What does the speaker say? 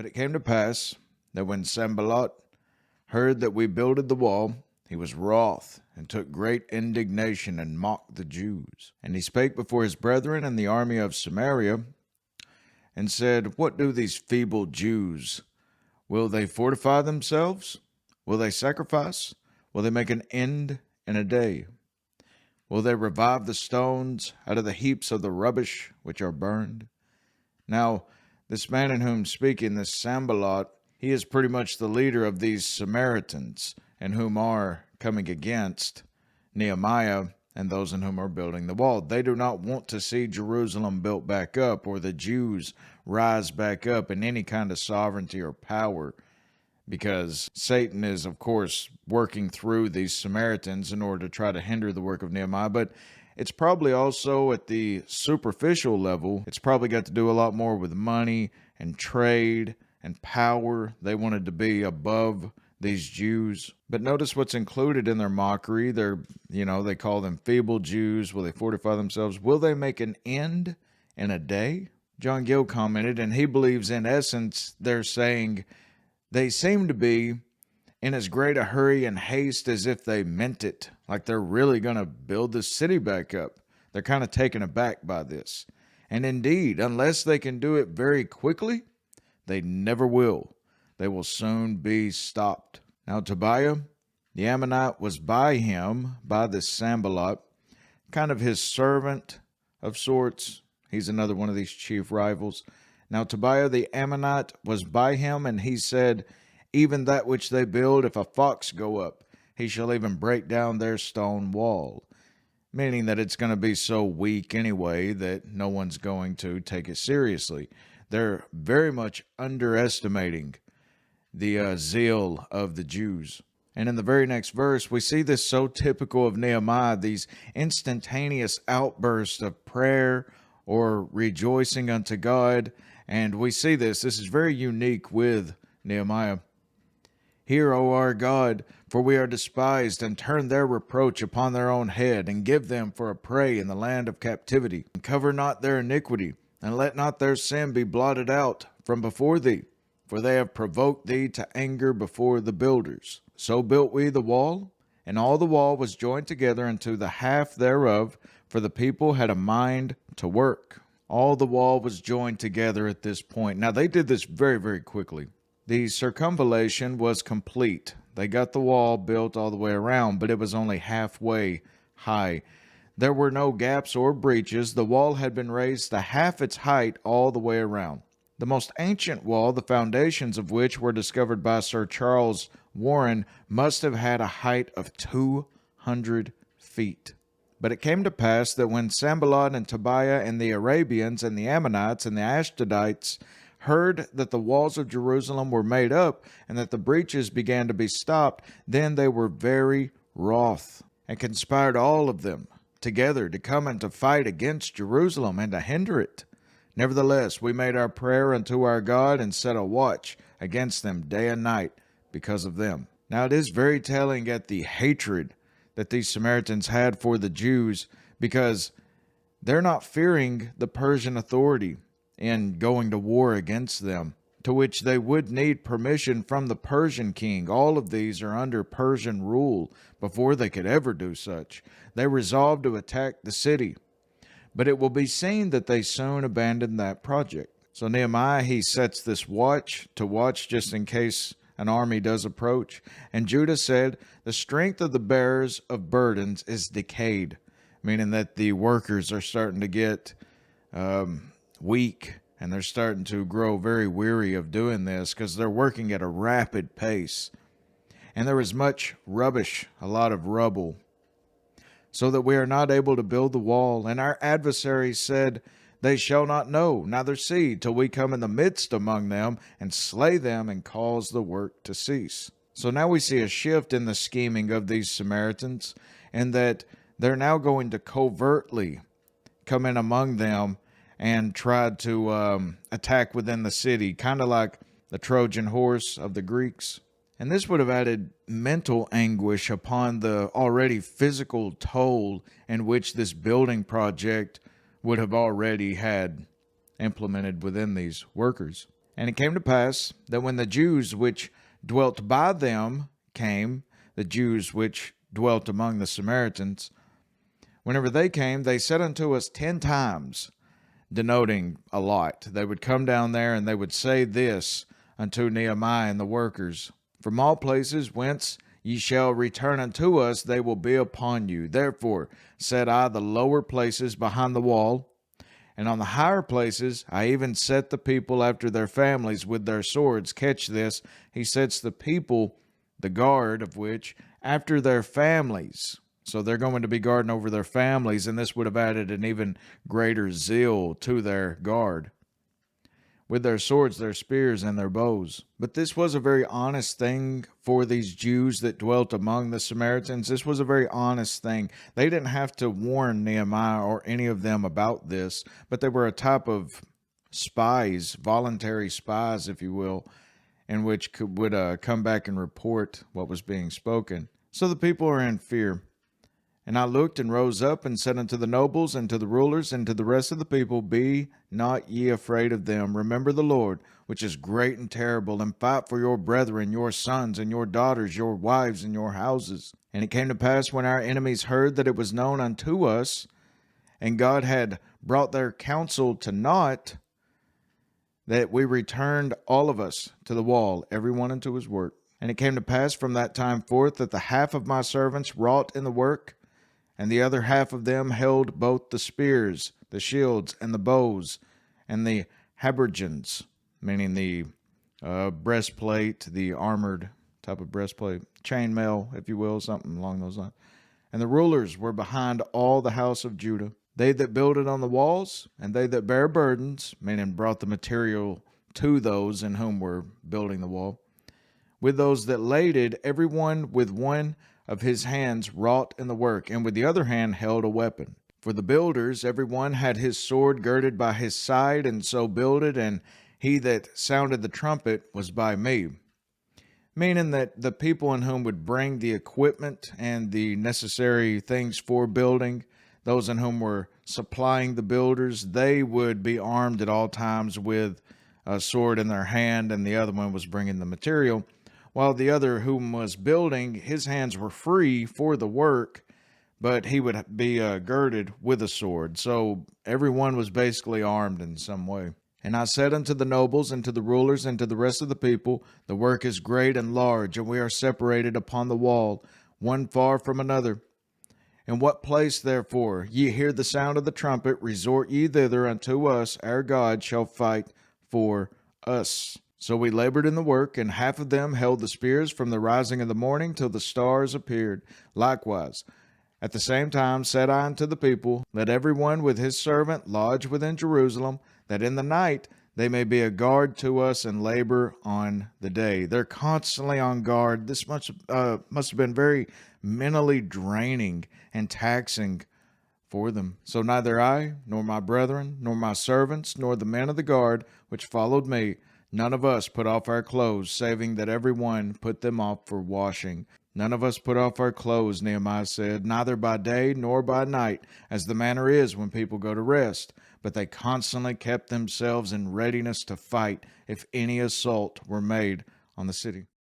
But it came to pass that when Sanballat heard that we builded the wall, he was wroth, and took great indignation, and mocked the Jews. And he spake before his brethren in the army of Samaria, and said, What do these feeble Jews? Will they fortify themselves? Will they sacrifice? Will they make an end in a day? Will they revive the stones out of the heaps of the rubbish which are burned? Now, this man in whom speaking, this Sanballat, he is pretty much the leader of these Samaritans, and whom are coming against Nehemiah and those in whom are building the wall. They do not want to see Jerusalem built back up, or the Jews rise back up in any kind of sovereignty or power, because Satan is, of course, working through these Samaritans in order to try to hinder the work of Nehemiah. But it's probably also at the superficial level, it's probably got to do a lot more with money and trade and power. They wanted to be above these Jews. But notice what's included in their mockery. They call them feeble Jews. Will they fortify themselves? Will they make an end in a day? John Gill commented, and he believes in essence they're saying they seem to be in as great a hurry and haste as if they meant it, like they're really going to build the city back up. They're kind of taken aback by this. And indeed, unless they can do it very quickly, they never will. They will soon be stopped. Now Tobiah, the Ammonite, was by him, by this Sanballat, kind of his servant of sorts. He's another one of these chief rivals. Now Tobiah the Ammonite was by him, and he said, Even that which they build, if a fox go up, he shall even break down their stone wall. Meaning that it's going to be so weak anyway that no one's going to take it seriously. They're very much underestimating the zeal of the Jews. And in the very next verse, we see this so typical of Nehemiah, these instantaneous outbursts of prayer or rejoicing unto God. And we see this is very unique with Nehemiah. Hear, O our God, for we are despised, and turn their reproach upon their own head, and give them for a prey in the land of captivity. And cover not their iniquity, and let not their sin be blotted out from before thee, for they have provoked thee to anger before the builders. So built we the wall, and all the wall was joined together unto the half thereof, for the people had a mind to work. All the wall was joined together at this point. Now they did this very, very quickly. The circumvallation was complete. They got the wall built all the way around, but it was only halfway high. There were no gaps or breaches. The wall had been raised to half its height all the way around. The most ancient wall, the foundations of which were discovered by Sir Charles Warren, must have had a height of 200 feet. But it came to pass that when Sanballat and Tobiah and the Arabians and the Ammonites and the Ashdodites heard that the walls of Jerusalem were made up and that the breaches began to be stopped, then they were very wroth, and conspired all of them together to come and to fight against Jerusalem and to hinder it. Nevertheless, we made our prayer unto our God, and set a watch against them day and night because of them. Now it is very telling at the hatred that these Samaritans had for the Jews, because they're not fearing the Persian authority in going to war against them, to which they would need permission from the Persian king. All of these are under Persian rule before they could ever do such. They resolved to attack the city, but it will be seen that they soon abandoned that project. So Nehemiah, he sets this watch to watch just in case an army does approach. And Judah said, the strength of the bearers of burdens is decayed, meaning that the workers are starting to get weak, and they're starting to grow very weary of doing this because they're working at a rapid pace. And there is much rubbish, a lot of rubble, so that we are not able to build the wall. And our adversaries said, they shall not know, neither see, till we come in the midst among them, and slay them, and cause the work to cease. So now we see a shift in the scheming of these Samaritans, and that they're now going to covertly come in among them and tried to attack within the city, kind of like the Trojan horse of the Greeks. And this would have added mental anguish upon the already physical toll in which this building project would have already had implemented within these workers. And it came to pass that when the Jews which dwelt by them came, the Jews which dwelt among the Samaritans, whenever they came, they said unto us 10 times, denoting a lot. They would come down there and they would say this unto Nehemiah and the workers: From all places whence ye shall return unto us, they will be upon you. Therefore set I the lower places behind the wall, and on the higher places I even set the people after their families with their swords. Catch this. He sets the people, the guard of which, after their families. So they're going to be guarding over their families, and this would have added an even greater zeal to their guard, with their swords, their spears, and their bows. But this was a very honest thing for these Jews that dwelt among the Samaritans. This was a very honest thing. They didn't have to warn Nehemiah or any of them about this, but they were a type of spies, voluntary spies, if you will, in which would come back and report what was being spoken. So the people are in fear. And I looked and rose up and said unto the nobles and to the rulers and to the rest of the people, Be not ye afraid of them. Remember the Lord, which is great and terrible, and fight for your brethren, your sons and your daughters, your wives and your houses. And it came to pass, when our enemies heard that it was known unto us, and God had brought their counsel to naught, that we returned all of us to the wall, every one unto his work. And it came to pass from that time forth that the half of my servants wrought in the work, and the other half of them held both the spears, the shields, and the bows, and the habergeons, meaning the breastplate, the armored type of breastplate, chainmail, if you will, something along those lines. And the rulers were behind all the house of Judah, they that builded on the walls, and they that bare burdens, meaning brought the material to those in whom were building the wall, with those that laded, every one with one of his hands wrought in the work, and with the other hand held a weapon. For the builders, every one had his sword girded by his side, and so builded, and he that sounded the trumpet was by me. Meaning that the people in whom would bring the equipment and the necessary things for building, those in whom were supplying the builders, they would be armed at all times with a sword in their hand, and the other one was bringing the material, while the other whom was building, his hands were free for the work, but he would be girded with a sword. So everyone was basically armed in some way. And I said unto the nobles and to the rulers and to the rest of the people, The work is great and large, and we are separated upon the wall, one far from another. In what place, therefore, ye hear the sound of the trumpet, resort ye thither unto us. Our God shall fight for us. So we labored in the work, and half of them held the spears from the rising of the morning till the stars appeared. Likewise, at the same time said I unto the people, Let every one with his servant lodge within Jerusalem, that in the night they may be a guard to us and labor on the day. They're constantly on guard. This must have been very mentally draining and taxing for them. So neither I, nor my brethren, nor my servants, nor the men of the guard which followed me, none of us put off our clothes, saving that every one put them off for washing. None of us put off our clothes, Nehemiah said, neither by day nor by night, as the manner is when people go to rest. But they constantly kept themselves in readiness to fight if any assault were made on the city.